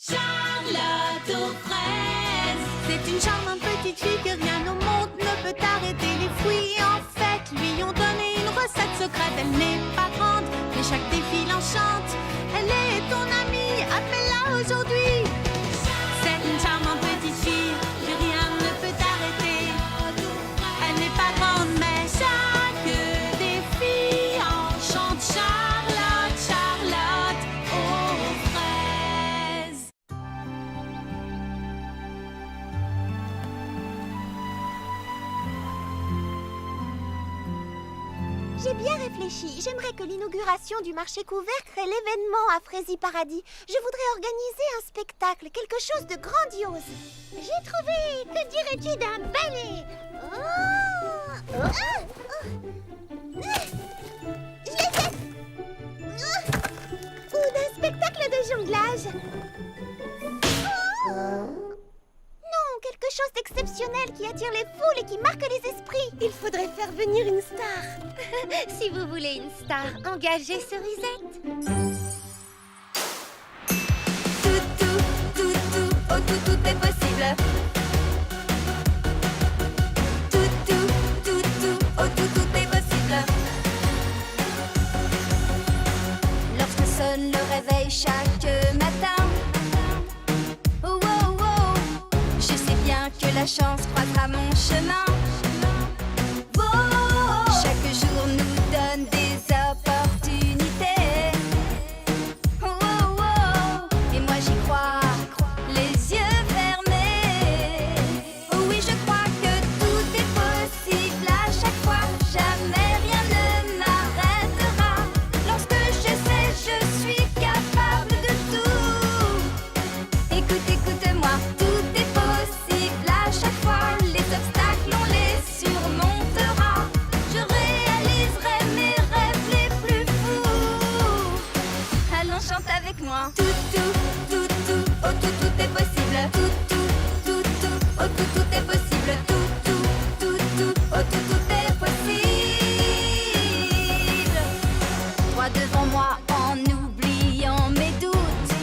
Charlotte aux fraises. C'est une charmante petite fille que rien au monde ne peut arrêter. Les fruits en fait lui ont donné une recette secrète. Elle n'est pas grande, mais chaque défi l'enchante. Elle est ton amie, appelle-la aujourd'hui. C'est une charmante petite fille que rien ne peut arrêter. Elle n'est pas grande, mais chaque défi enchante. Charlotte, Charlotte aux fraises. J'ai bien réfléchi. J'aimerais que l'inauguration du marché couvert crée l'événement à Frézy Paradis. Je voudrais organiser un spectacle, quelque chose de grandiose. J'ai trouvé. Que dirais-tu d'un ballet? Je l'ai fait. Ou d'un spectacle de jonglage. Non, quelque chose d'exceptionnel qui attire les foules et qui marque les esprits. Il faudrait faire venir une star. Si vous voulez une star, engagez Cerisette. Tout est possible. Tout est possible. Lorsque sonne le réveil chaque matin, oh, oh, oh, je sais bien que la chance croisera mon chemin. Oh, chaque jour nous donne des opportunités. Oh, oh, oh, et moi j'y crois, les yeux fermés. Oh oui, je crois que tout est possible à chaque fois. Jamais rien ne m'arrêtera. Lorsque je sais, je suis capable de tout. Écoute-moi, tout est possible à chaque fois. Les obstacles, on les surmontera. Je réaliserai mes rêves les plus fous. Allons, chante avec moi. Tout est possible. Oh, tout est possible. Oh, tout est possible. Droit devant moi en oubliant mes doutes.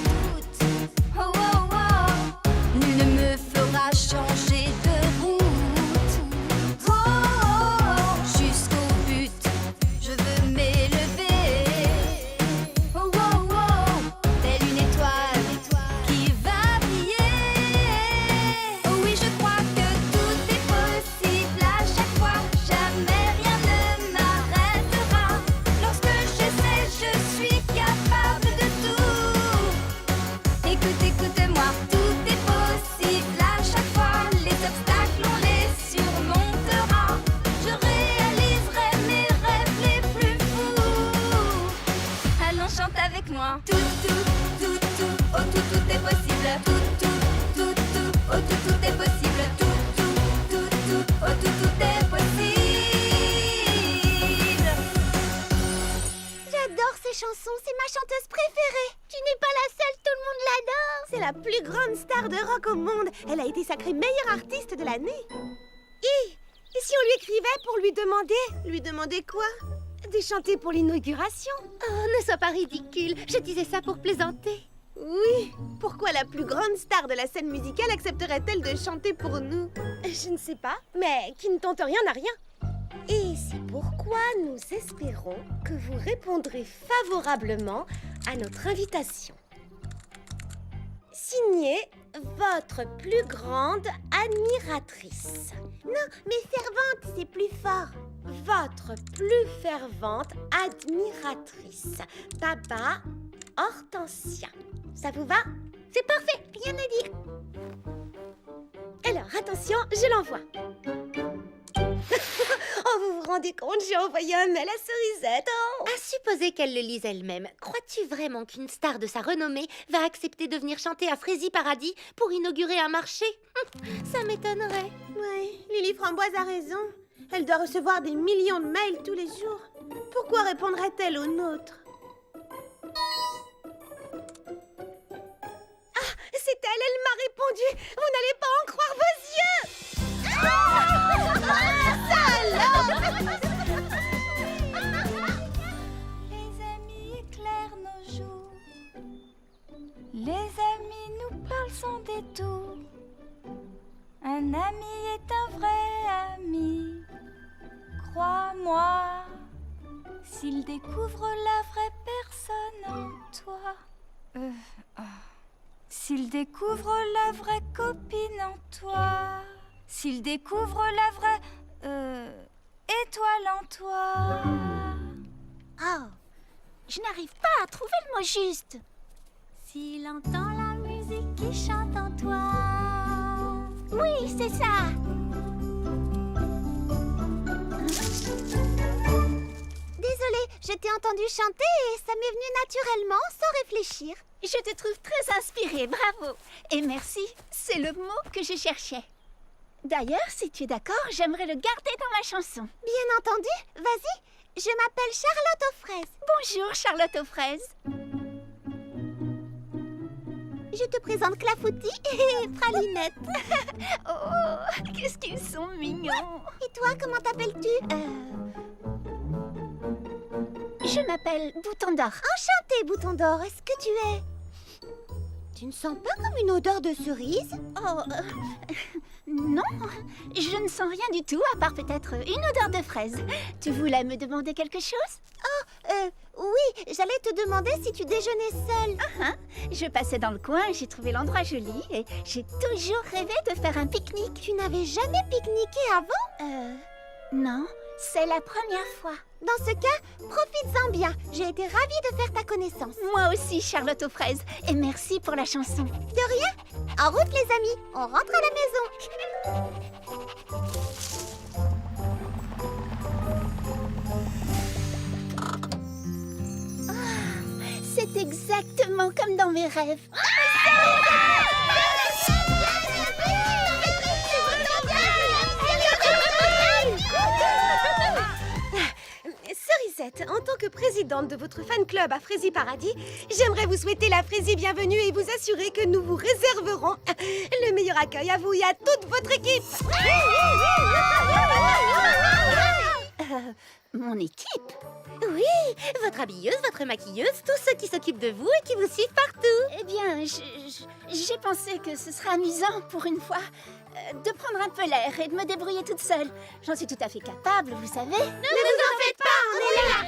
Oh, oh, oh, nul ne me fera changer de route. Oh, oh, oh, jusqu'au but, je veux m'élever. Oh, oh, oh, telle une étoile qui va briller. Oh oui, je crois que tout est possible à chaque fois. Jamais rien ne m'arrêtera. Lorsque je sais, je suis capable de tout. Écoute-moi, tout est possible à chaque fois. Les obstacles, on les surmontera. Je réaliserai mes rêves les plus fous. Allons, chante avec moi. Oh, tout est possible. Oh, tout est possible. Oh, tout est possible. J'adore ces chansons, c'est ma chanteuse préférée. Tu n'es pas la seule, tout le monde l'adore. C'est la plus grande star de rock au monde. Elle a été sacrée meilleure artiste de l'année. Et si on lui écrivait pour lui demander? Lui demander quoi? De chanter pour l'inauguration. Oh, ne sois pas ridicule. Je disais ça pour plaisanter. Oui, pourquoi la plus grande star de la scène musicale accepterait-elle de chanter pour nous? Je ne sais pas, mais qui ne tente rien n'a rien. Et c'est pourquoi nous espérons que vous répondrez favorablement à notre invitation. Signé votre plus grande admiratrice. Non, mais fervente, c'est plus fort. Votre plus fervente admiratrice, Baba Hortensia. Ça vous va? C'est parfait, rien à dire. Alors, attention, je l'envoie. Oh, vous vous rendez compte, j'ai envoyé un mail à Cerisette. Oh. À supposer qu'elle le lise elle-même, crois-tu vraiment qu'une star de sa renommée va accepter de venir chanter à Frézy Paradis pour inaugurer un marché? Ça m'étonnerait. Oui, Lily Framboise a raison. Elle doit recevoir des millions de mails tous les jours. Pourquoi répondrait-elle aux nôtres? Ah, c'est elle m'a répondu. Vous n'allez pas en croire vos yeux. Salope! Les amis éclairent nos jours. Les amis ami nous parle sans détour. Un ami est un vrai ami, crois-moi. S'il découvre la vraie personne en toi. S'il découvre la vraie copine en toi. S'il découvre la vraie étoile en toi. Oh, je n'arrive pas à trouver le mot juste. S'il entend la musique qui chante en toi. Oui, c'est ça. Désolée, je t'ai entendu chanter et ça m'est venu naturellement, sans réfléchir. Je te trouve très inspirée, bravo. Et merci, c'est le mot que je cherchais. D'ailleurs, si tu es d'accord, j'aimerais le garder dans ma chanson. Bien entendu, vas-y. Je m'appelle Charlotte aux fraises. Bonjour, Charlotte aux fraises. Je te présente Clafoutis et Pralinette. Oh, qu'est-ce qu'ils sont mignons. Et toi, comment t'appelles-tu? Je m'appelle Bouton d'Or. Enchantée, Bouton d'Or. Est-ce que tu es... Tu ne sens pas comme une odeur de cerise? Oh, non. Je ne sens rien du tout, à part peut-être une odeur de fraise. Tu voulais me demander quelque chose? Oh, oui. J'allais te demander si tu déjeunais seule. Je passais dans le coin, j'ai trouvé l'endroit joli et j'ai toujours rêvé de faire un pique-nique. Tu n'avais jamais pique-niqué avant? Non. C'est la première fois. Dans ce cas, profites-en bien. J'ai été ravie de faire ta connaissance. Moi aussi, Charlotte aux fraises. Et merci pour la chanson. De rien. En route, les amis. On rentre à la maison. C'est exactement comme dans mes rêves. Cerisette, en tant que présidente de votre fan club à Frésie Paradis, j'aimerais vous souhaiter la Frésie bienvenue et vous assurer que nous vous réserverons le meilleur accueil à vous et à toute votre équipe. Mon équipe? Oui, votre habilleuse, votre maquilleuse, tous ceux qui s'occupent de vous et qui vous suivent partout. Eh bien, j'ai pensé que ce serait amusant pour une fois de prendre un peu l'air et de me débrouiller toute seule. J'en suis tout à fait capable, vous savez. Ne vous en faites pas, on est là.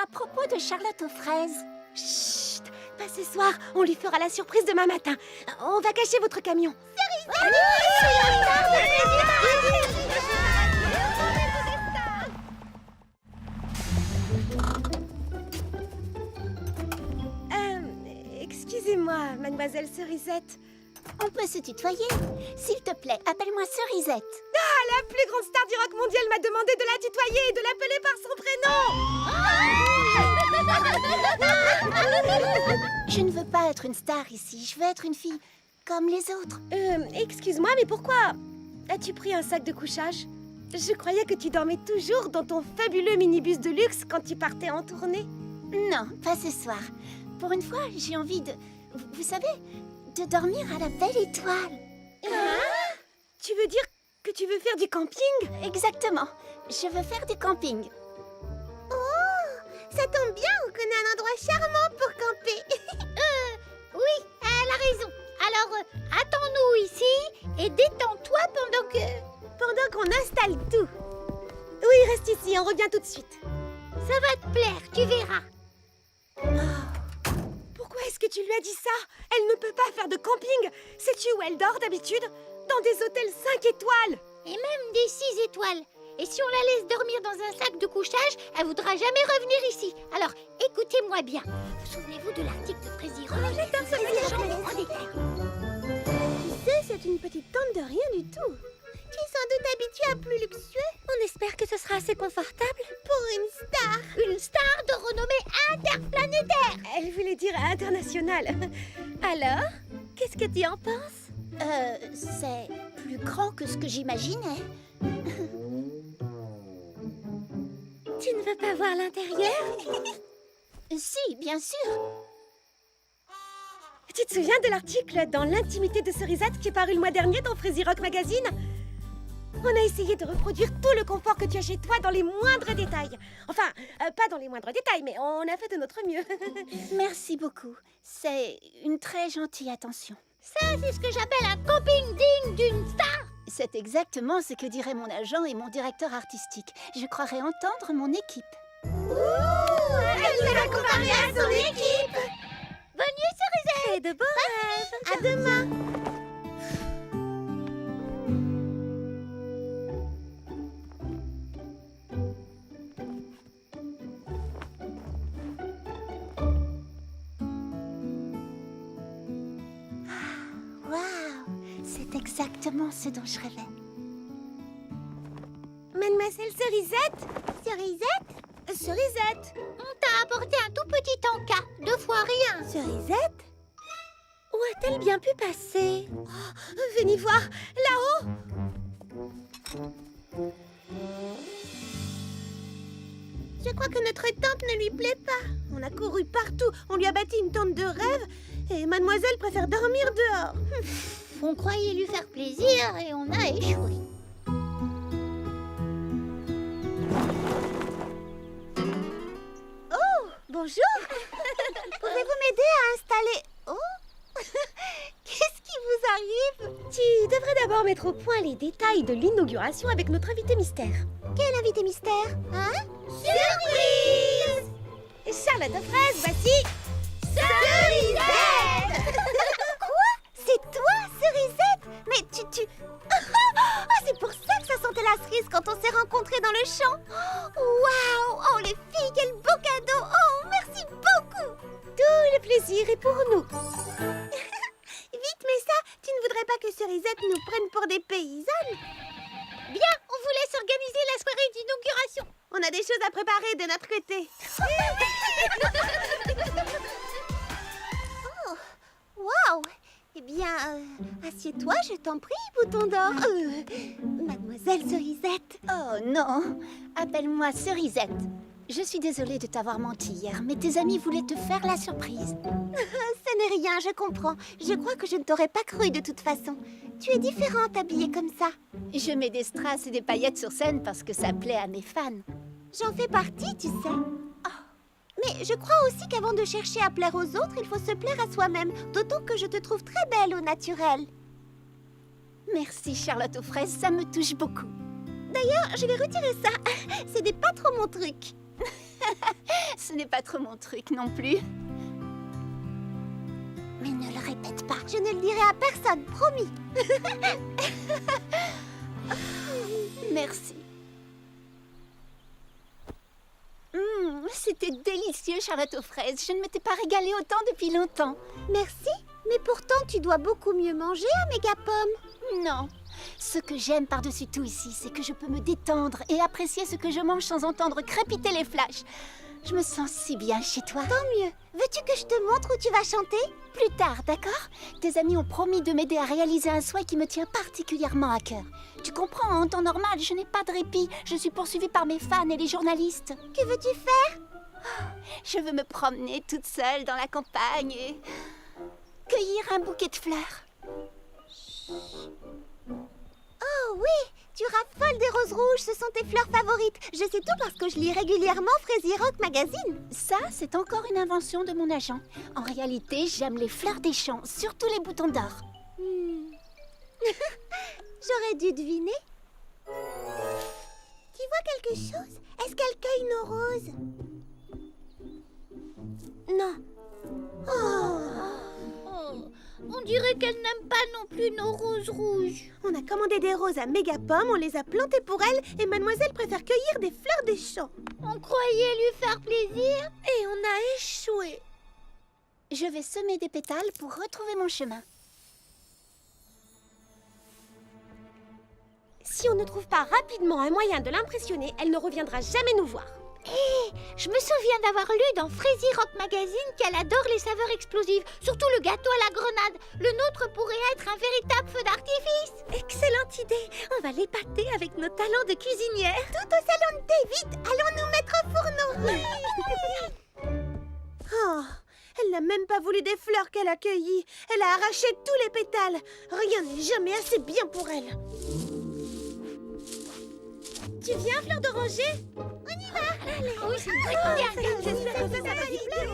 À propos de Charlotte aux fraises. Chut, pas ce soir, on lui fera la surprise demain matin. On va cacher votre camion. Excusez-moi, mademoiselle Cerisette. On peut se tutoyer. S'il te plaît, appelle-moi Cerisette. Ah, la plus grande star du rock mondial m'a demandé de la tutoyer et de l'appeler par son prénom. Je ne veux pas être une star ici. Je veux être une fille comme les autres. Excuse-moi, mais pourquoi as-tu pris un sac de couchage? Je croyais que tu dormais toujours dans ton fabuleux minibus de luxe quand tu partais en tournée. Non, pas ce soir. Pour une fois, j'ai envie de... Vous savez, de dormir à la belle étoile. Tu veux dire que tu veux faire du camping? Exactement. Je veux faire du camping. Oh, ça tombe bien, on connaît un endroit charmant pour camper. Oui, elle a raison. Alors, attends-nous ici et détends-toi Pendant qu'on installe tout. Oui, reste ici, on revient tout de suite. Ça va te plaire, tu verras. Pourquoi est-ce que tu lui as dit ça? Elle ne peut pas faire de camping. Sais-tu où elle dort d'habitude? Dans des hôtels 5 étoiles. Et même des 6 étoiles. Et si on la laisse dormir dans un sac de couchage, elle voudra jamais revenir ici. Alors, écoutez-moi bien. Vous souvenez-vous de l'article de Frésie Rock? En détail. Tu sais, c'est une petite tente de rien du tout. Tu es sans doute habituée à plus luxueux. On espère que ce sera assez confortable. Pour une star. Une star de renommée interplanétaire. Elle voulait dire international. Alors, qu'est-ce que tu en penses? C'est plus grand que ce que j'imaginais. Tu ne veux pas voir l'intérieur? Si, bien sûr. Tu te souviens de l'article dans l'intimité de Cerisette qui est paru le mois dernier dans Frésie Rock Magazine? On a essayé de reproduire tout le confort que tu as chez toi dans les moindres détails. Enfin, pas dans les moindres détails, mais on a fait de notre mieux. Merci beaucoup. C'est une très gentille attention. Ça, c'est ce que j'appelle un camping digne d'une star. C'est exactement ce que diraient mon agent et mon directeur artistique. Je croirais entendre mon équipe. Elle nous a comparé à son équipe. Bonne nuit, Cerisette. Et de beaux rêves. À demain. Waouh, c'est exactement ce dont je rêvais. Mademoiselle Cerisette. Cerisette. Cerisette. On t'a apporté un tout petit encas, 2 fois rien. Cerisette. Où a-t-elle bien pu passer? Oh, venez voir, là-haut. Je crois que notre tante ne lui plaît pas. On a couru partout, on lui a bâti une tente de rêve et mademoiselle préfère dormir dehors. On croyait lui faire plaisir et on a échoué. Bonjour. Pouvez-vous m'aider à installer... Oh. Qu'est-ce qui vous arrive? Tu devrais d'abord mettre au point les détails de l'inauguration avec notre invité mystère. Quel invité mystère? Hein? Surprise! Charlotte aux fraises, voici... Cerisette! Quoi? C'est toi, Cerisette? Mais tu... Oh, c'est pour ça que ça sentait la cerise quand on s'est rencontrés dans le champ. Waouh! Oh, les filles, quel beau cadeau! Oh, merci beaucoup! Tout le plaisir est pour nous. Vite, mais ça, tu ne voudrais pas que Cerisette nous prenne pour des paysannes? Bien, on vous laisse organiser la soirée d'inauguration. On a des choses à préparer de notre côté. Oh, waouh! Eh bien, assieds-toi, je t'en prie, bouton d'or. Mademoiselle Cerisette. Oh non, appelle-moi Cerisette. Je suis désolée de t'avoir menti hier, mais tes amis voulaient te faire la surprise. Ce n'est rien, je comprends. Je crois que je ne t'aurais pas cru de toute façon. Tu es différente habillée comme ça. Je mets des strass et des paillettes sur scène parce que ça plaît à mes fans. J'en fais partie, tu sais. Mais je crois aussi qu'avant de chercher à plaire aux autres, il faut se plaire à soi-même. D'autant que je te trouve très belle au naturel. Merci Charlotte aux fraises, ça me touche beaucoup. D'ailleurs, je vais retirer ça. Ce n'est pas trop mon truc. Ce n'est pas trop mon truc non plus. Mais ne le répète pas. Je ne le dirai à personne, promis. Merci. C'était délicieux, Charlotte aux fraises. Je ne m'étais pas régalée autant depuis longtemps. Merci, mais pourtant tu dois beaucoup mieux manger à Mégapomme. Non. Ce que j'aime par-dessus tout ici, c'est que je peux me détendre et apprécier ce que je mange sans entendre crépiter les flashs. Je me sens si bien chez toi. Tant mieux. Veux-tu que je te montre où tu vas chanter? Plus tard, d'accord? Tes amis ont promis de m'aider à réaliser un souhait qui me tient particulièrement à cœur. Tu comprends, en temps normal, je n'ai pas de répit. Je suis poursuivie par mes fans et les journalistes. Que veux-tu faire? Je veux me promener toute seule dans la campagne et cueillir un bouquet de fleurs. Oh oui, tu raffoles des roses rouges, ce sont tes fleurs favorites. Je sais tout parce que je lis régulièrement Fraisier Rock Magazine. Ça, c'est encore une invention de mon agent. En réalité, j'aime les fleurs des champs, surtout les boutons d'or. J'aurais dû deviner. Tu vois quelque chose? Est-ce qu'elle cueille nos roses? Non. On dirait qu'elle n'aime pas non plus nos roses rouges. On a commandé des roses à Mégapomme, on les a plantées pour elle et mademoiselle préfère cueillir des fleurs des champs. On croyait lui faire plaisir. Et on a échoué. Je vais semer des pétales pour retrouver mon chemin. Si on ne trouve pas rapidement un moyen de l'impressionner, elle ne reviendra jamais nous voir. Je me souviens d'avoir lu dans Fraisier Rock Magazine qu'elle adore les saveurs explosives, surtout le gâteau à la grenade. Le nôtre pourrait être un véritable feu d'artifice. Excellente idée. On va l'épater avec nos talents de cuisinière. Tout au salon de thé, vite. Allons nous mettre au fourneau. Oh, elle n'a même pas voulu des fleurs qu'elle a cueillies. Elle a arraché tous les pétales. Rien n'est jamais assez bien pour elle. Tu viens, Fleur d'Oranger? On y va. Allez. Oui, c'est une bonne idée. J'espère que ça va lui plaire.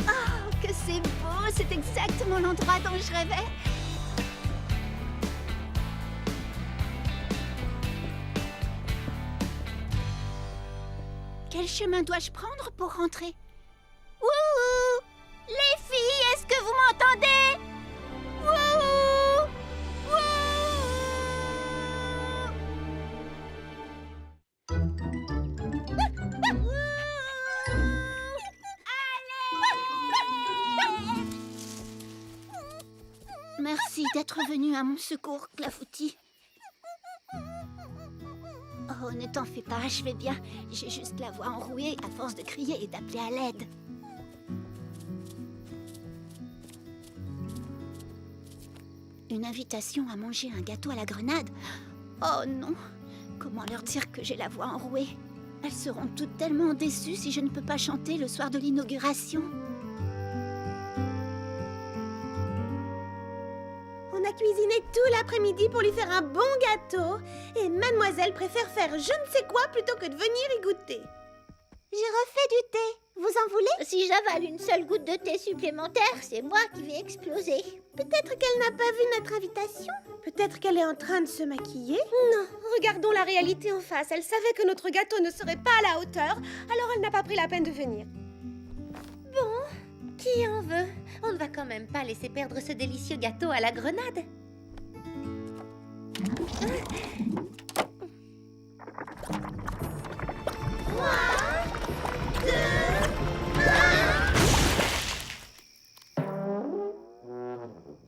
Oh, que c'est beau! C'est exactement l'endroit dont je rêvais. Quel chemin dois-je prendre pour rentrer? Wouhou! Les filles, est-ce que vous m'entendez? Wouhou! Merci d'être venu à mon secours, Clafoutis. Oh, ne t'en fais pas, je vais bien. J'ai juste la voix enrouée à force de crier et d'appeler à l'aide. Une invitation à manger un gâteau à la grenade? Oh non! Comment leur dire que j'ai la voix enrouée? Elles seront toutes tellement déçues si je ne peux pas chanter le soir de l'inauguration. On a cuisiné tout l'après-midi pour lui faire un bon gâteau. Et mademoiselle préfère faire je ne sais quoi plutôt que de venir y goûter. J'ai refait du thé. Vous en voulez? Si j'avale une seule goutte de thé supplémentaire, c'est moi qui vais exploser. Peut-être qu'elle n'a pas vu notre invitation. Peut-être qu'elle est en train de se maquiller. Non, regardons la réalité en face. Elle savait que notre gâteau ne serait pas à la hauteur, alors elle n'a pas pris la peine de venir. Bon, qui en veut? On ne va quand même pas laisser perdre ce délicieux gâteau à la grenade.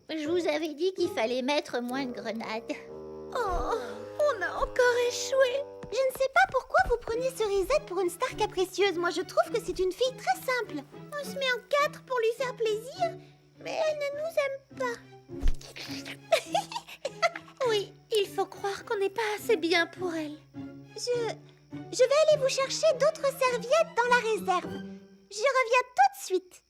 Je vous avais dit qu'il fallait mettre moins de grenades. Oh, on a encore échoué. Je ne sais pas pourquoi vous prenez Cerisette pour une star capricieuse. Moi, je trouve que c'est une fille très simple. On se met en quatre pour lui faire plaisir, mais elle ne nous aime pas. Oui, il faut croire qu'on n'est pas assez bien pour elle. Je vais aller vous chercher d'autres serviettes dans la réserve. Je reviens tout de suite.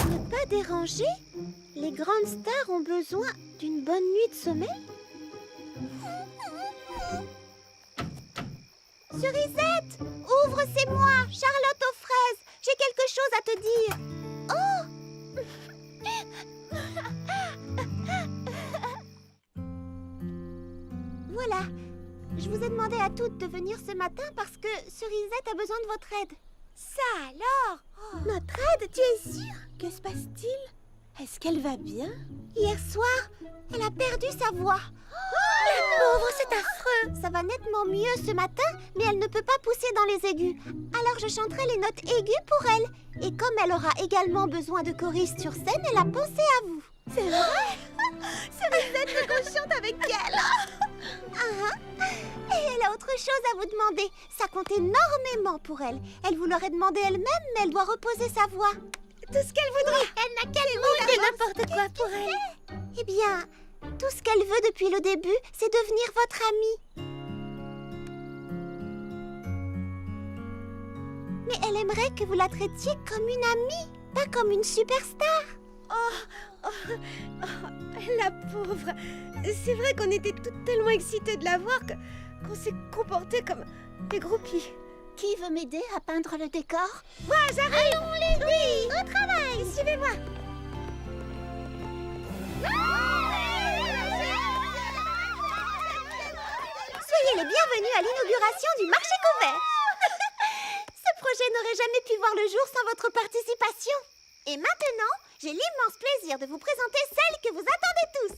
Ne pas déranger? Les grandes stars ont besoin d'une bonne nuit de sommeil? Cerisette, ouvre, c'est moi, Charlotte aux fraises. J'ai quelque chose à te dire. Oh! Voilà, je vous ai demandé à toutes de venir ce matin parce que Cerisette a besoin de votre aide. Ça alors? Notre aide, tu es sûre? Que se passe-t-il? Est-ce qu'elle va bien? Hier soir, elle a perdu sa voix. La pauvre, c'est affreux. Ça va nettement mieux ce matin, mais elle ne peut pas pousser dans les aigus. Alors je chanterai les notes aiguës pour elle. Et comme elle aura également besoin de choristes sur scène, elle a pensé à vous. C'est vrai? Cerisette veut qu'on chante avec elle. Et elle a autre chose à vous demander. Ça compte énormément pour elle. Elle vous l'aurait demandé elle-même, mais elle doit reposer sa voix. Tout ce qu'elle voudrait. Elle n'a qu'à C'est n'importe quoi pour elle. Eh bien, tout ce qu'elle veut depuis le début, c'est devenir votre amie. Mais elle aimerait que vous la traitiez comme une amie, pas comme une superstar. La pauvre. C'est vrai qu'on était toutes tellement excitées de la voir qu'on s'est comporté comme des groupies. Qui veut m'aider à peindre le décor? Moi, j'arrive. Allons les filles, au travail. Suivez-moi. Soyez les bienvenus à l'inauguration du marché couvert. Ce projet n'aurait jamais pu voir le jour sans votre participation. Et maintenant, j'ai l'immense plaisir de vous présenter celle que vous attendez tous.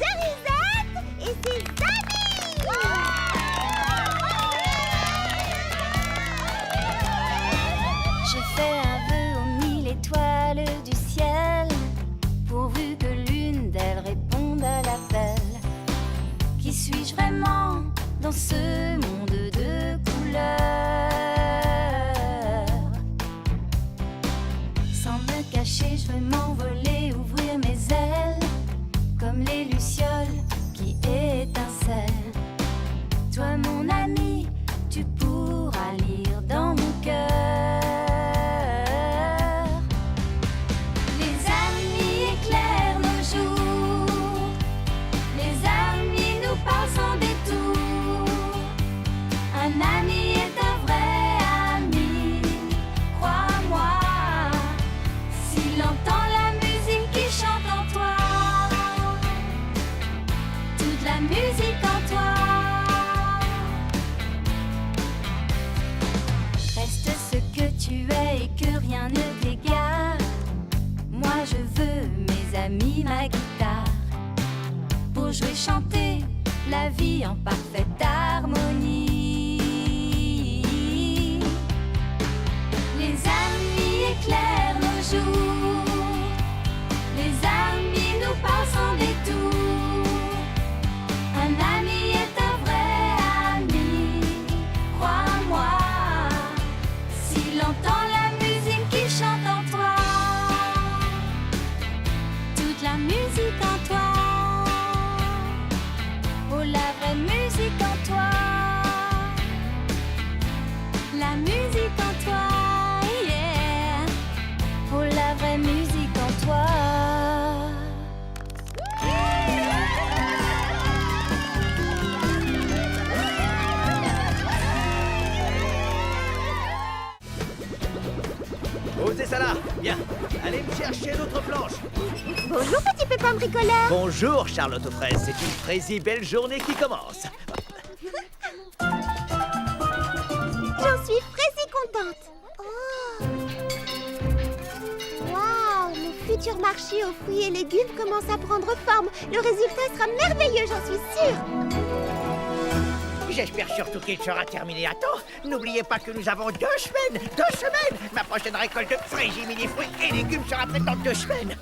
Cerisette et ses amis. Je fais un vœu aux 1000 étoiles du ciel, pourvu que l'une d'elles réponde à l'appel. Qui suis-je vraiment dans ce monde de couleurs? Sans me cacher, je veux m'envoler, ouvrir mes ailes mis ma guitare pour jouer, chanter la vie en parfaite harmonie. Les amis éclairent nos jours, les amis nous passent en détour. Un ami est un vrai ami, crois-moi, s'il entend la musique qui chante en toi, toute la musique en toi. Oh, la vraie musique en toi, la musique en toi, yeah. Oh, la vraie musique en toi. Posez ça là. Bien. Allez me chercher d'autres planches. Bonjour, petit pépin bricoleur. Bonjour, Charlotte aux fraises. C'est une fraisier belle journée qui commence. J'en suis fraise contente. Oh. Waouh, mon futur marché aux fruits et légumes commence à prendre forme. Le résultat sera merveilleux, j'en suis sûre. J'espère surtout qu'il sera terminé à temps. N'oubliez pas que nous avons 2 semaines. 2 semaines. Ma prochaine récolte de fraisiers, mini-fruits et légumes sera prête dans 2 semaines.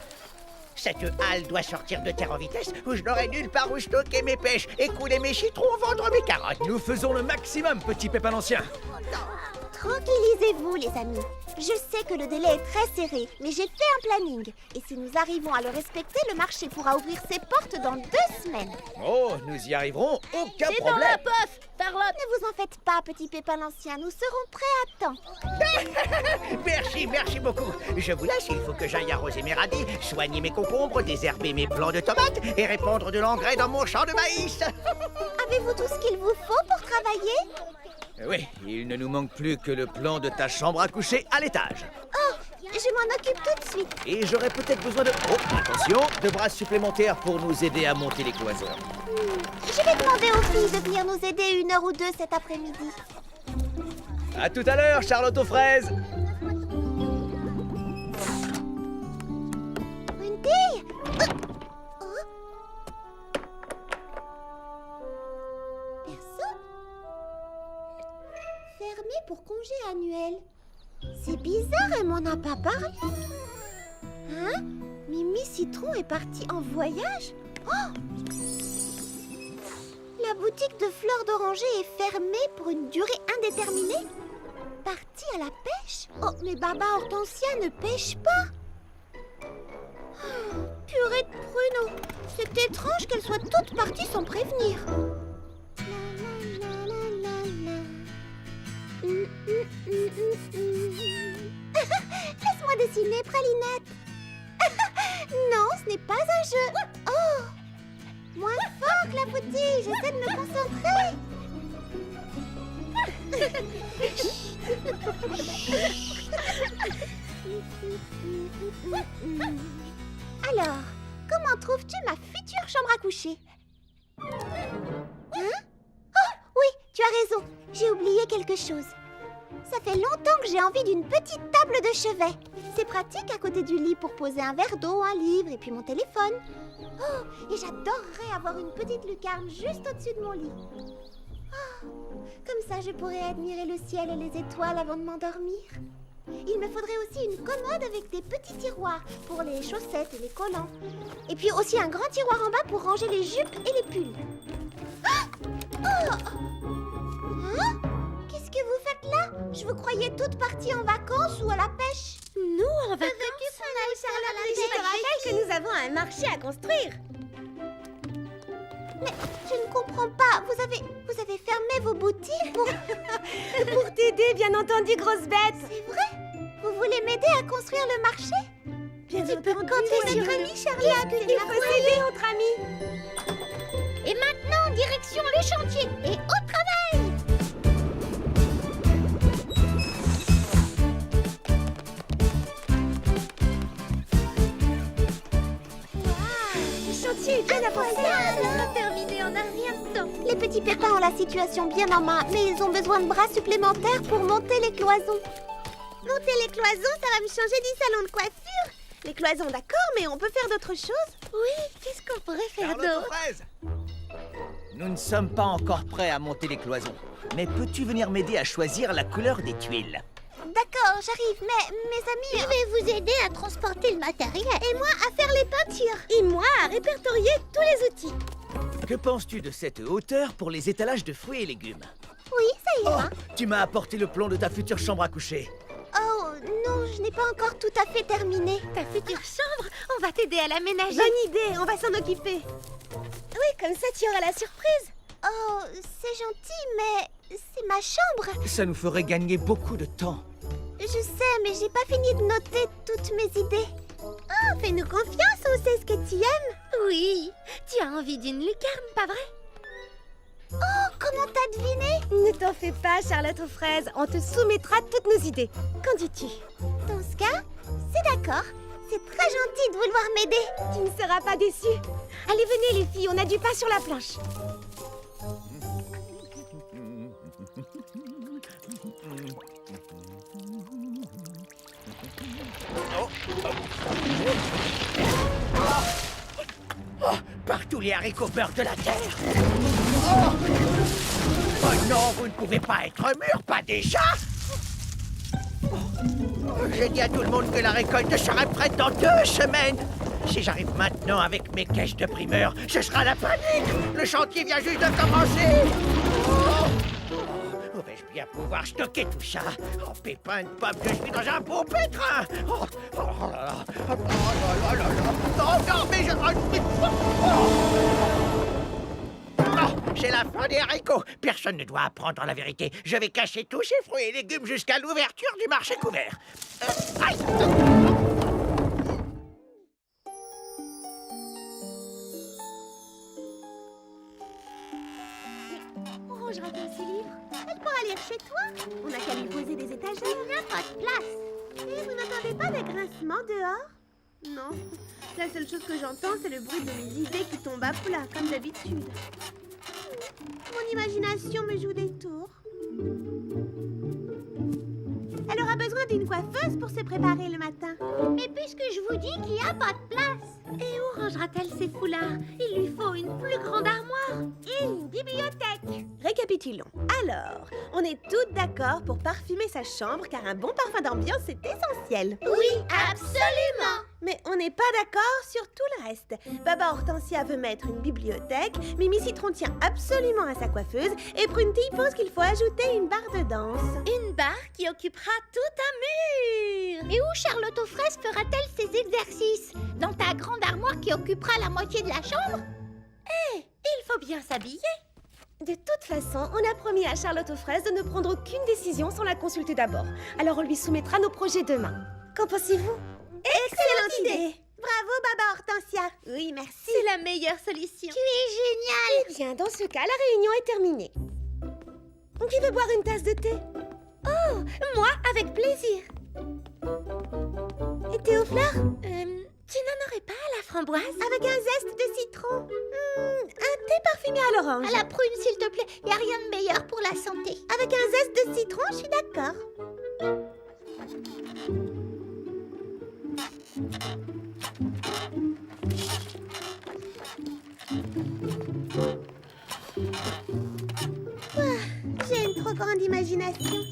Cette halle doit sortir de terre en vitesse ou je n'aurai nulle part où stocker mes pêches, écouler mes citrons, vendre mes carottes. Nous faisons le maximum, petit pépin ancien. Tranquillisez-vous, les amis. Je sais que le délai est très serré, mais j'ai fait un planning. Et si nous arrivons à le respecter, le marché pourra ouvrir ses portes dans 2 semaines. Oh, nous y arriverons, aucun C'est dans problème. la poche, Charlotte. Ne vous en faites pas, petit pépin ancien. Nous serons prêts à temps. Merci beaucoup. Je vous laisse, il faut que j'aille arroser mes radis, soigner mes concombres, désherber mes plants de tomates et répandre de l'engrais dans mon champ de maïs. Avez-vous tout ce qu'il vous faut pour travailler? Oui, il ne nous manque plus que le plan de ta chambre à coucher à l'étage. Oh, je m'en occupe tout de suite. Et j'aurais peut-être besoin de... Oh, attention, de bras supplémentaires pour nous aider à monter les cloisons. Je vais demander aux filles de venir nous aider 1 heure ou 2 cet après-midi. À tout à l'heure, Charlotte aux fraises. Une fille? Personne? Fermé pour congé annuel. C'est bizarre, elle m'en a pas parlé. Hein? Mimi Citron est partie en voyage? Oh! La boutique de fleurs d'oranger est fermée pour une durée indéterminée? Partie à la pêche? Oh, mais Baba Hortensia ne pêche pas! Oh, purée de pruneaux! C'est étrange qu'elle soit toute partie sans prévenir. Laisse-moi dessiner, Pralinette. Non, ce n'est pas un jeu. Oh! Moins fort, Clafoutis, j'essaie de me concentrer. Alors, comment trouves-tu ma future chambre à coucher? Hein? Oh, oui, tu as raison, j'ai oublié quelque chose. Ça fait longtemps que j'ai envie d'une petite table de chevet. C'est pratique à côté du lit pour poser un verre d'eau, un livre et puis mon téléphone. Oh, et j'adorerais avoir une petite lucarne juste au-dessus de mon lit. Oh, comme ça, je pourrais admirer le ciel et les étoiles avant de m'endormir. Il me faudrait aussi une commode avec des petits tiroirs pour les chaussettes et les collants. Et puis aussi un grand tiroir en bas pour ranger les jupes et les pulls. Ah! Oh! Hein? Qu'est-ce que vous faites là? Je vous croyais toutes parties en vacances ou à la pêche. Nous, en vacances, Je te rappelle que nous avons un marché à construire. Mais je ne comprends pas. Vous avez fermé vos boutiques pour... pour t'aider, bien entendu, grosse bête. C'est vrai? Vous voulez m'aider à construire le marché? Bien Tu peux compter sur notre amie Charlotte. Il faut s'aider entre amis. Et maintenant, direction le chantier et au travail. Le chantier est bien avancé. Ça sera terminé en un rien de temps. Les petits pépins ont la situation bien en main, mais ils ont besoin de bras supplémentaires pour monter les cloisons. Monter les cloisons, ça va me changer du salon de coiffure. Les cloisons, d'accord, mais on peut faire d'autres choses. Oui, qu'est-ce qu'on pourrait faire Charlotte aux d'autre? fraises. Nous ne sommes pas encore prêts à monter les cloisons. Mais peux-tu venir m'aider à choisir la couleur des tuiles? D'accord, j'arrive, mais mes amis... Je vais vous aider à transporter le matériel. Et moi à faire les peintures. Et moi à répertorier tous les outils. Que penses-tu de cette hauteur pour les étalages de fruits et légumes? Oui, ça ira. Oh, tu m'as apporté le plan de ta future chambre à coucher. Oh, non, je n'ai pas encore tout à fait terminé. Ta future chambre, on va t'aider à l'aménager. Bonne idée, on va s'en occuper. Oui, comme ça tu auras la surprise. Oh, c'est gentil, mais c'est ma chambre. Ça nous ferait gagner beaucoup de temps. Je sais, mais j'ai pas fini de noter toutes mes idées. Oh, fais-nous confiance, on sait ce que tu aimes. Oui, tu as envie d'une lucarne, pas vrai? Oh, comment t'as deviné? Ne t'en fais pas, Charlotte aux fraises. On te soumettra toutes nos idées. Qu'en dis-tu? Dans ce cas, c'est d'accord. C'est très gentil de vouloir m'aider. Tu ne seras pas déçue. Allez, venez les filles, on a du pain sur la planche. Par tous les haricots beurre de la terre. Oh non, vous ne pouvez pas être mûr, pas déjà. J'ai dit à tout le monde que la récolte serait prête dans 2 semaines. Si j'arrive maintenant avec mes caisses de primeurs, ce sera la panique. Le chantier vient juste de commencer. Oh, vais-je bien pouvoir stocker tout ça? Oh, pépin de pomme, je suis dans un beau pétrin. Oh là là. Oh là là là là. Non, mais je... C'est la fin des haricots. Personne ne doit apprendre la vérité. Je vais cacher tous ces fruits et légumes jusqu'à l'ouverture du marché couvert. Aïe. On rangera bien ces livres. Elle pourra lire chez toi. On n'a qu'à lui poser des étagères. Il n'y a pas de place. Et vous n'entendez pas des grincements dehors? Non. La seule chose que j'entends, c'est le bruit de mes idées qui tombent à plat, comme d'habitude. Mon imagination me joue des tours. Elle aura besoin d'une coiffeuse pour se préparer le matin. Mais puisque je vous dis qu'il n'y a pas de place. Et où rangera-t-elle ses foulards? Il lui faut une plus grande armoire. Et une bibliothèque. Récapitulons. Alors, on est toutes d'accord pour parfumer sa chambre car un bon parfum d'ambiance c'est essentiel. Oui, absolument. Mais on n'est pas d'accord sur tout le reste. Baba Hortensia veut mettre une bibliothèque, Mimi Citron tient absolument à sa coiffeuse et Prunty pense qu'il faut ajouter une barre de danse. Une barre qui occupera tout un mur. Et où Charlotte aux fraises fera-t-elle ses exercices? Dans ta grande armoire qui occupera la moitié de la chambre? Il faut bien s'habiller. De toute façon, on a promis à Charlotte aux fraises de ne prendre aucune décision sans la consulter d'abord. Alors on lui soumettra nos projets demain. Qu'en pensez-vous? Excellente idée. Bravo Baba Hortensia. Oui, merci. C'est la meilleure solution. Tu es géniale. Eh bien, dans ce cas, la réunion est terminée. Qui veut boire une tasse de thé? Oh, moi, avec plaisir. Et thé aux fleurs? Tu n'en aurais pas à la framboise? Avec un zeste de citron. Un thé parfumé à l'orange. À la prune, s'il te plaît. Il n'y a rien de meilleur pour la santé. Avec un zeste de citron, je suis d'accord. J'ai une trop grande imagination.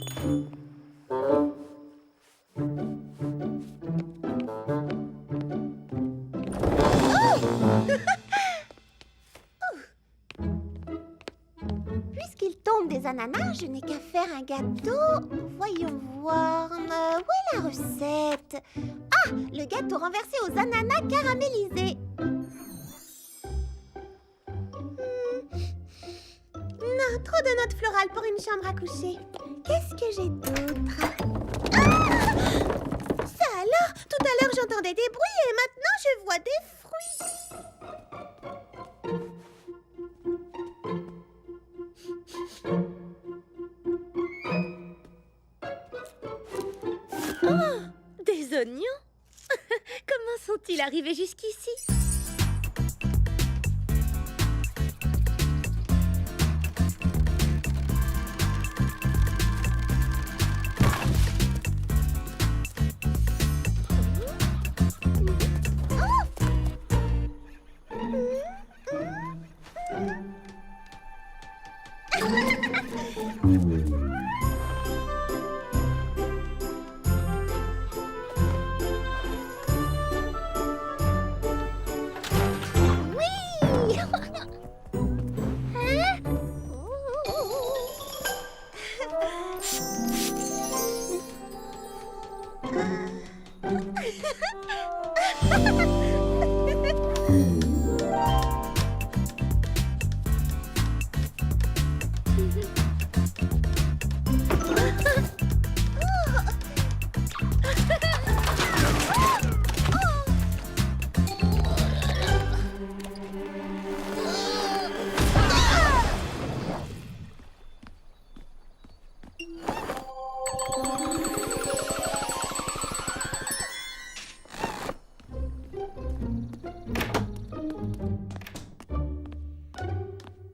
Puisqu'il tombe des ananas, je n'ai qu'à faire un gâteau. Voyons voir. Où est la recette? Ah, le gâteau renversé aux ananas caramélisés. Non, trop de notes florales pour une chambre à coucher. Qu'est-ce que j'ai d'autre? Ah! Ça alors? Tout à l'heure j'entendais des bruits et maintenant je vois des fruits. Oh, des oignons? Comment sont-ils arrivés jusqu'ici?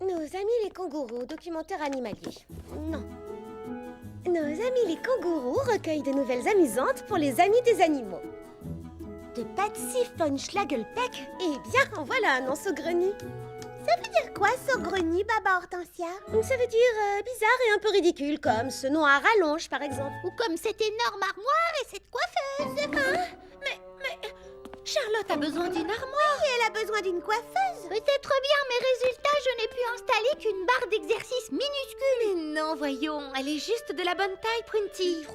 Nos amis les kangourous, documentaire animalier. Non. Nos amis les kangourous recueillent de nouvelles amusantes pour les amis des animaux. De Patsy von Schlagelpeck. Eh bien, en voilà un nom saugrenu. Ça veut dire quoi, saugrenu, Baba Hortensia? Ça veut dire bizarre et un peu ridicule, comme ce nom à rallonge, par exemple. Ou comme cette énorme armoire et cette coiffeuse. Hein? Mais... Charlotte a besoin d'une armoire. Oui, elle a besoin d'une coiffeuse. Peut-être bien, mais résultat, je n'ai pu installer qu'une barre d'exercice minuscule. Mais non, voyons, elle est juste de la bonne taille, Prunty.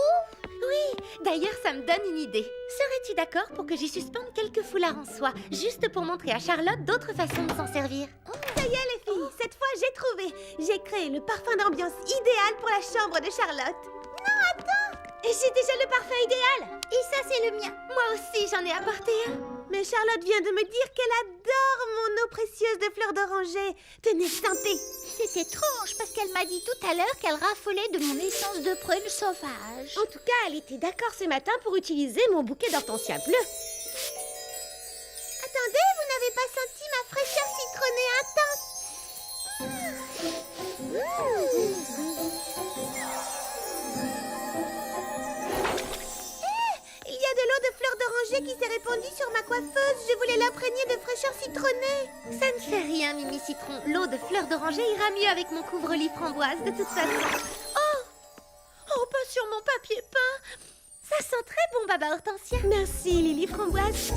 Oui, d'ailleurs, ça me donne une idée. Serais-tu d'accord pour que j'y suspende quelques foulards en soie, juste pour montrer à Charlotte d'autres façons de s'en servir? Ça y est, les filles, cette fois j'ai trouvé. J'ai créé le parfum d'ambiance idéal pour la chambre de Charlotte. Non, attends. Et j'ai déjà le parfum idéal. Et ça, c'est le mien. Moi aussi, j'en ai apporté un. Mais Charlotte vient de me dire qu'elle adore mon eau précieuse de fleurs d'oranger. Tenez, sentez. C'est étrange parce qu'elle m'a dit tout à l'heure qu'elle raffolait de mon essence de prune sauvage. En tout cas, elle était d'accord ce matin pour utiliser mon bouquet d'hortensia bleu. Attendez, vous n'avez pas senti ma fraîcheur citronnée intense? Il y a de l'eau de fleurs d'oranger qui s'est répandue sur ma coiffeuse. Je voulais l'imprégner de fraîcheur citronnée. Ça ne fait rien, Mimi Citron. L'eau de fleurs d'oranger ira mieux avec mon couvre-lit framboise, de toute façon. Oh, pas sur mon papier peint. Ça sent très bon, Baba Hortensia. Merci, Lily Framboise.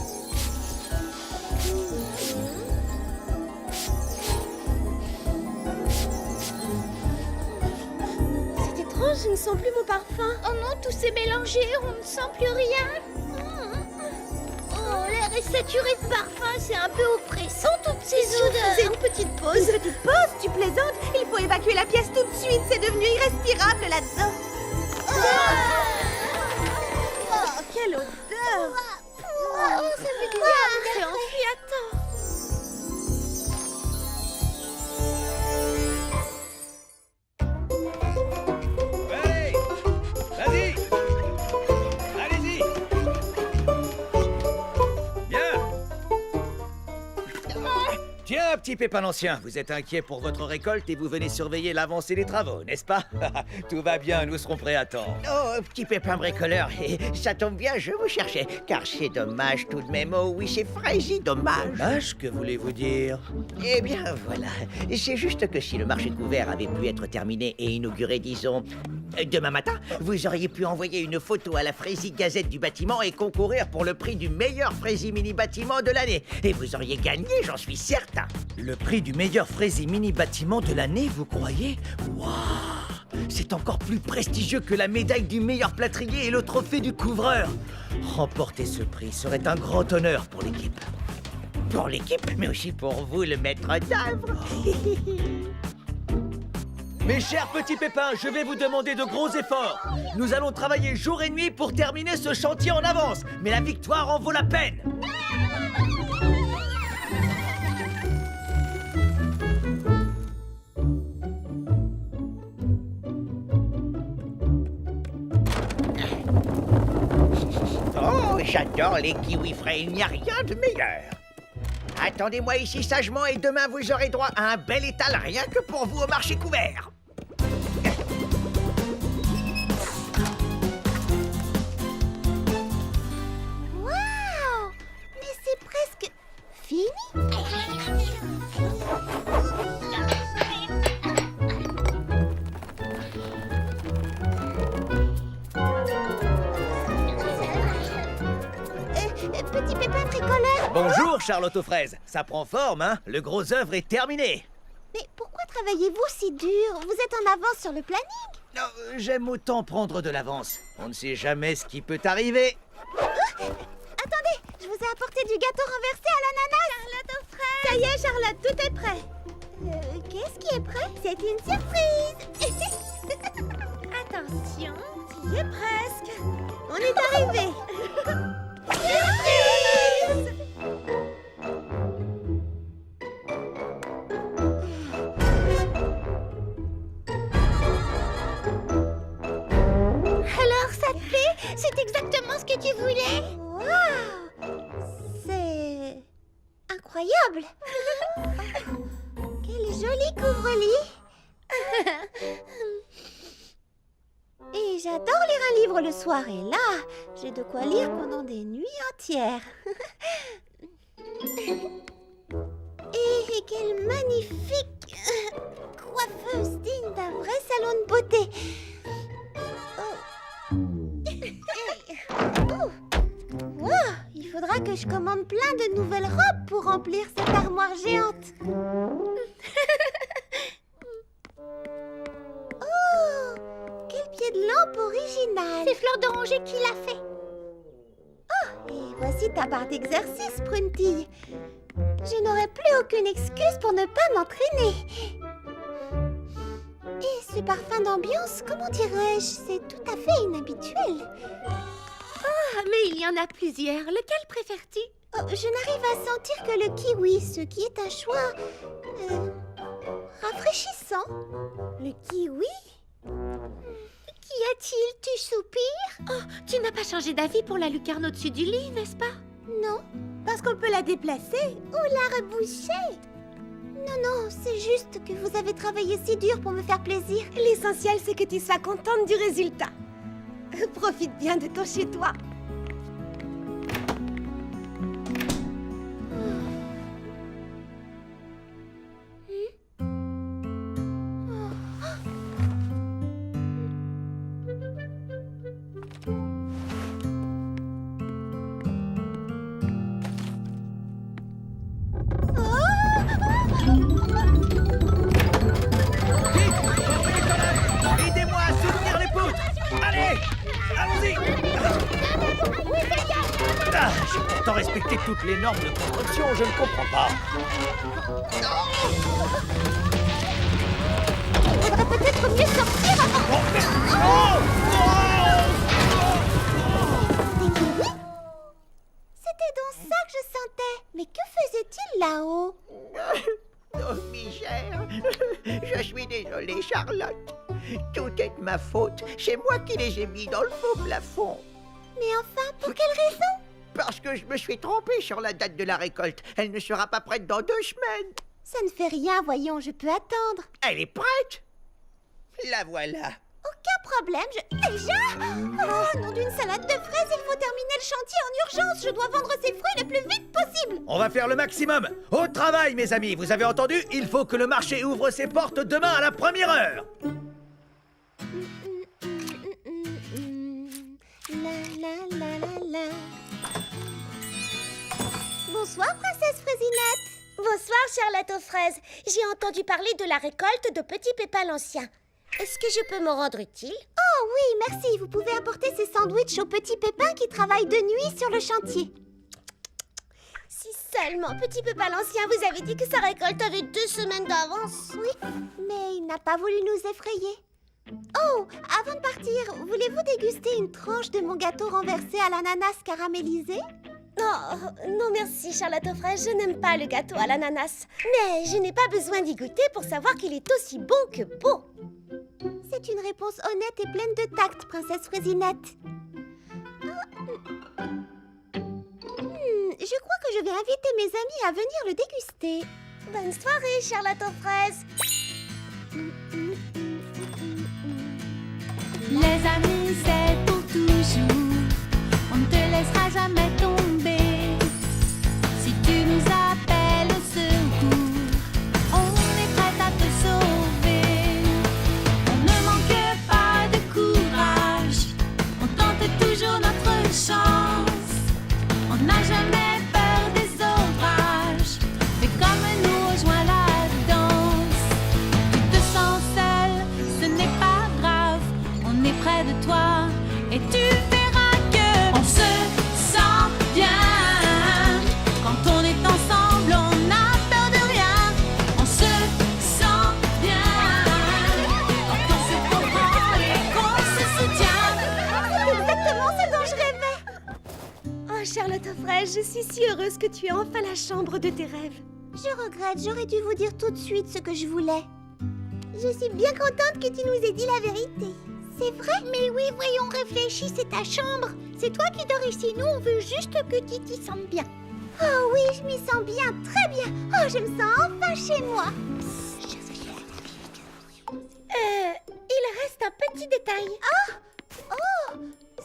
C'est étrange, je ne sens plus mon parfum. Oh non, tout s'est mélangé, on ne sent plus rien. Oh, l'air est saturé de parfum, c'est un peu oppressant toutes ces odeurs. Faisais une petite pause. Une petite pause, tu plaisantes? Il faut évacuer la pièce tout de suite, c'est devenu irrespirable là-dedans. Oh, quelle odeur. Oh, ça fait du bien. C'est enfui à temps. Allez, vas-y. Allez-y. Bien. Tiens, petit pépin ancien, vous êtes inquiet pour votre récolte et vous venez surveiller l'avancée des travaux, n'est-ce pas? Tout va bien, nous serons prêts à temps. Oh, petit pépin bricoleur, et ça tombe bien, je vous cherchais, car c'est dommage tout de même, oh oui, c'est fraisi dommage. Dommage, que voulez-vous dire? Eh bien, voilà, c'est juste que si le marché couvert avait pu être terminé et inauguré, disons, demain matin, vous auriez pu envoyer une photo à la Frésie Gazette du bâtiment et concourir pour le prix du meilleur Frésie mini-bâtiment de l'année. Et vous auriez gagné, j'en suis certain. Le prix du meilleur Frésie mini-bâtiment de l'année, vous croyez? Waouh! C'est encore plus prestigieux que la médaille du meilleur plâtrier et le trophée du couvreur. Remporter ce prix serait un grand honneur pour l'équipe. Pour l'équipe, mais aussi pour vous, le maître d'œuvre. Mes chers petits pépins, je vais vous demander de gros efforts. Nous allons travailler jour et nuit pour terminer ce chantier en avance. Mais la victoire en vaut la peine. Oh, j'adore les kiwis frais, il n'y a rien de meilleur. Attendez-moi ici sagement et demain vous aurez droit à un bel étal rien que pour vous au marché couvert. Waouh! Mais c'est presque fini. Petit pépin bricoleur. Bonjour, Charlotte aux fraises. Ça prend forme, hein? Le gros œuvre est terminé. Mais pourquoi travaillez-vous si dur? Vous êtes en avance sur le planning. Non, j'aime autant prendre de l'avance. On ne sait jamais ce qui peut arriver. Attendez, vous ai apporté du gâteau renversé à l'ananas. Charlotte aux fraises. Ça y est, Charlotte, tout est prêt. Qu'est-ce qui est prêt? C'est une surprise. Attention, tu y es presque. On est arrivé. Surprise! Alors, ça te plaît? C'est exactement ce que tu voulais? Waouh! C'est incroyable. Quel joli couvre-lit. Et j'adore lire un livre le soir. Et là, j'ai de quoi lire pendant des nuits entières. Et quelle magnifique coiffeuse digne d'un vrai salon de beauté. Wow, il faudra que je commande plein de nouvelles robes pour remplir cette armoire géante. Oh, quel pied de lampe original. C'est Fleur d'Oranger qui l'a fait. Oh, et voici ta barre d'exercice, Prunty. Je n'aurai plus aucune excuse pour ne pas m'entraîner. Et ce parfum d'ambiance, comment dirais-je, c'est tout à fait inhabituel. Ah, mais il y en a plusieurs. Lequel préfères-tu? Oh, je n'arrive à sentir que le kiwi, ce qui est un choix rafraîchissant. Le kiwi? Qu'y a-t-il? Tu soupires? Oh, tu n'as pas changé d'avis pour la lucarne au-dessus du lit, n'est-ce pas? Non, parce qu'on peut la déplacer ou la reboucher. Non, c'est juste que vous avez travaillé si dur pour me faire plaisir. L'essentiel, c'est que tu sois contente du résultat. Profite bien de ton chez-toi. Aidez-moi à soutenir les poutres. Allez, allons-y. Ah, j'ai pourtant respecté toutes les normes de construction, je ne comprends pas. Faudrait peut-être mieux sortir avant. Oh, mais... Des kiwis? C'était donc ça que je sentais. Mais que faisait-il là-haut? Oh, Michel, je suis désolée, Charlotte. Tout est de ma faute. C'est moi qui les ai mis dans le faux plafond. Mais enfin, pour quelle raison? Parce que je me suis trompée sur la date de la récolte. Elle ne sera pas prête dans 2 semaines. Ça ne fait rien, voyons, je peux attendre. Elle est prête. La voilà. Aucun problème, Déjà? Oh, nom d'une salade de fraises, il faut terminer le chantier en urgence. Je dois vendre ces fruits le plus vite possible. On va faire le maximum. Au travail, mes amis. Vous avez entendu? Il faut que le marché ouvre ses portes demain à la 1re heure. La. Bonsoir, princesse Fraisinette. Bonsoir, Charlotte aux fraises. J'ai entendu parler de la récolte de Petit Pépin l'Ancien. Est-ce que je peux me rendre utile? Oh oui, merci. Vous pouvez apporter ces sandwichs au Petit Pépin qui travaille de nuit sur le chantier. Si seulement Petit Pépin l'Ancien vous avait dit que sa récolte avait 2 semaines d'avance. Oui, mais il n'a pas voulu nous effrayer. Oh, avant de partir, voulez-vous déguster une tranche de mon gâteau renversé à l'ananas caramélisé? Non, merci, Charlotte aux fraises, je n'aime pas le gâteau à l'ananas. Mais je n'ai pas besoin d'y goûter pour savoir qu'il est aussi bon que beau. C'est une réponse honnête et pleine de tact, princesse Fraisinette. Je crois que je vais inviter mes amis à venir le déguster. Bonne soirée, Charlotte aux fraises. Les amis, c'est pour toujours. On ne te laissera jamais tomber. Si tu nous appelles au secours, on est prêt à te sauver. On ne manque pas de courage. On tente toujours notre chance. On n'a jamais peur des orages. Fais comme nous, rejoins la danse. Tu te sens seul, ce n'est pas grave. On est près de toi, Charlotte aux fraises, je suis si heureuse que tu aies enfin la chambre de tes rêves. Je regrette, j'aurais dû vous dire tout de suite ce que je voulais. Je suis bien contente que tu nous aies dit la vérité. C'est vrai? Mais oui, voyons, réfléchis, c'est ta chambre. C'est toi qui dors ici, nous on veut juste que tu t'y sentes bien. Oh oui, je m'y sens bien, très bien. Oh, je me sens enfin chez moi. Il reste un petit détail. Ah! Oh!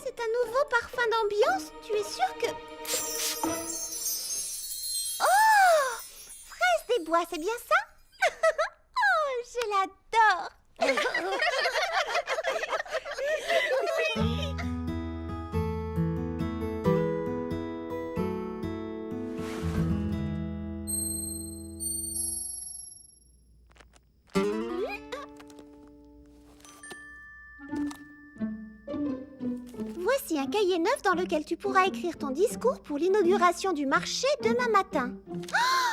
C'est un nouveau parfum d'ambiance, tu es sûre que... Oh! Fraise des bois, c'est bien ça? Oh, je l'adore! Voici un cahier neuf dans lequel tu pourras écrire ton discours pour l'inauguration du marché demain matin.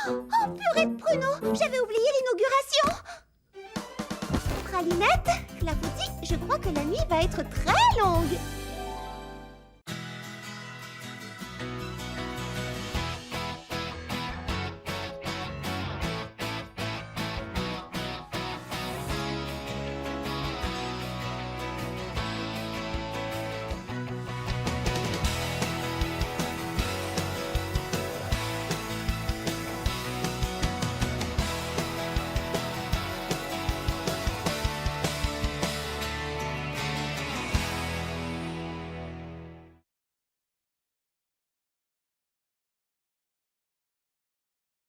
Oh, purée de pruneaux! J'avais oublié l'inauguration! Pralinette, clafoutis, je crois que la nuit va être très longue.